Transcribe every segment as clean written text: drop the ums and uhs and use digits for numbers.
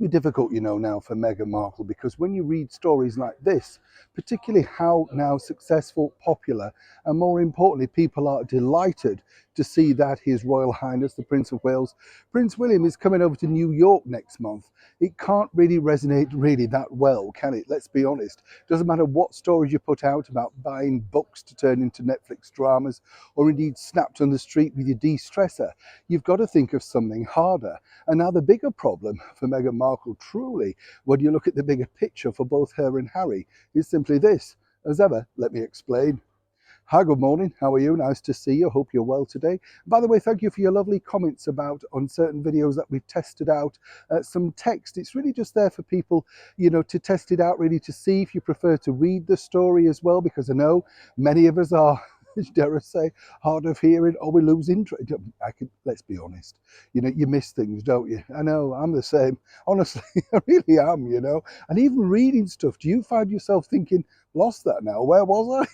be difficult, you know, now for Meghan Markle, because when you read stories like this, particularly how now successful, popular, and more importantly, people are delighted to see that His Royal Highness, the Prince of Wales, Prince William, is coming over to New York next month. It can't really resonate really that well, can it? Let's be honest. Doesn't matter what stories you put out about buying books to turn into Netflix dramas, or indeed snapped on the street with your de-stressor. You've got to think of something harder. And now the bigger problem for Meghan Markle, truly, when you look at the bigger picture for both her and Harry, is simply this. As ever, let me explain. Hi, good morning. How are you? Nice to see you. Hope you're well today. By the way, thank you for your lovely comments about on certain videos that we've tested out. Some text. It's really just there for people, you know, to test it out, really to see if you prefer to read the story as well, because I know many of us are, dare I say, hard of hearing, or we lose interest. Let's be honest, you know, you miss things, don't you? I know, I'm the same. Honestly, I really am, you know. And even reading stuff, do you find yourself thinking, lost that now? Where was I?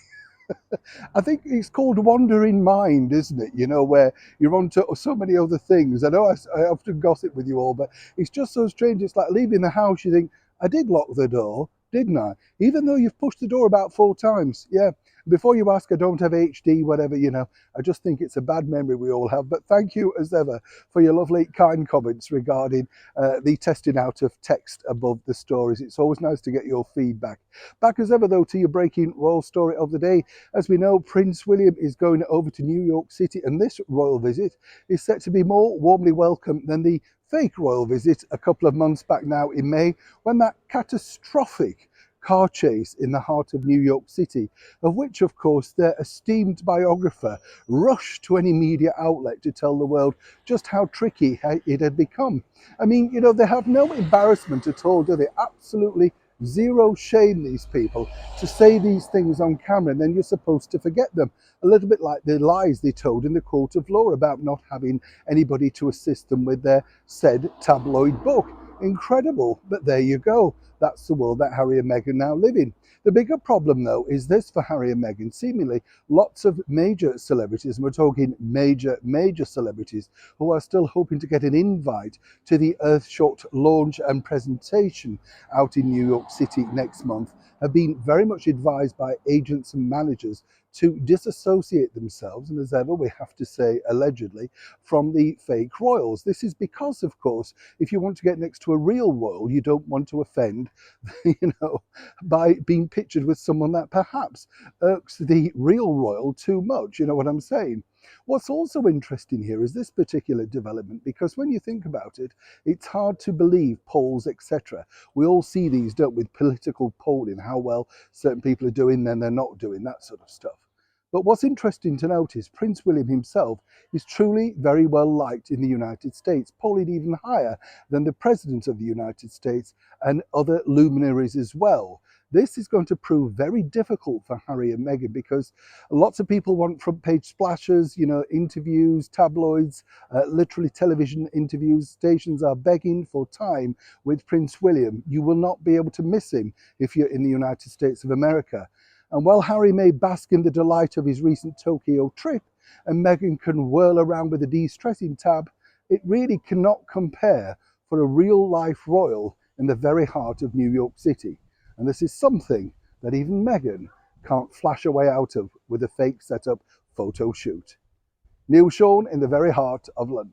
I think it's called wandering mind, isn't it? You know, where you're on to so many other things. I know I often gossip with you all, but it's just so strange. It's like leaving the house, you think, I did lock the door, didn't I? Even though you've pushed the door about 4 times. Yeah. Before you ask, I don't have HD, whatever, you know. I just think it's a bad memory we all have. But thank you, as ever, for your lovely, kind comments regarding the testing out of text above the stories. It's always nice to get your feedback. Back as ever, though, to your breaking royal story of the day. As we know, Prince William is going over to New York City, and this royal visit is set to be more warmly welcomed than the fake royal visit a couple of months back now in May, when that catastrophic car chase in the heart of New York City, of which, of course, their esteemed biographer rushed to any media outlet to tell the world just how tricky it had become. I mean, you know, they have no embarrassment at all, do they? Absolutely zero shame, these people, to say these things on camera, and then you're supposed to forget them. A little bit like the lies they told in the court of law about not having anybody to assist them with their said tabloid book. Incredible, but there you go. That's the world that Harry and Meghan now live in. The bigger problem, though, is this for Harry and Meghan. Seemingly, lots of major celebrities, and we're talking major celebrities, who are still hoping to get an invite to the Earthshot launch and presentation out in New York City next month, have been very much advised by agents and managers to disassociate themselves, and as ever we have to say allegedly, from the fake royals. This is because, of course, if you want to get next to a real royal, you don't want to offend, you know, by being pictured with someone that perhaps irks the real royal too much. You know what I'm saying? What's also interesting here is this particular development, because when you think about it, it's hard to believe polls, etc. We all see these, don't we, with political polling, how well certain people are doing, then they're not doing, that sort of stuff. But what's interesting to note is Prince William himself is truly very well liked in the United States, polling even higher than the President of the United States and other luminaries as well. This is going to prove very difficult for Harry and Meghan, because lots of people want front page splashes, you know, interviews, tabloids, literally television interviews. Stations are begging for time with Prince William. You will not be able to miss him if you're in the United States of America. And while Harry may bask in the delight of his recent Tokyo trip, and Meghan can whirl around with a de-stressing tab, it really cannot compare for a real life royal in the very heart of New York City. And this is something that even Meghan can't flash a way out of with a fake setup photo shoot. Neil Sean in the very heart of London.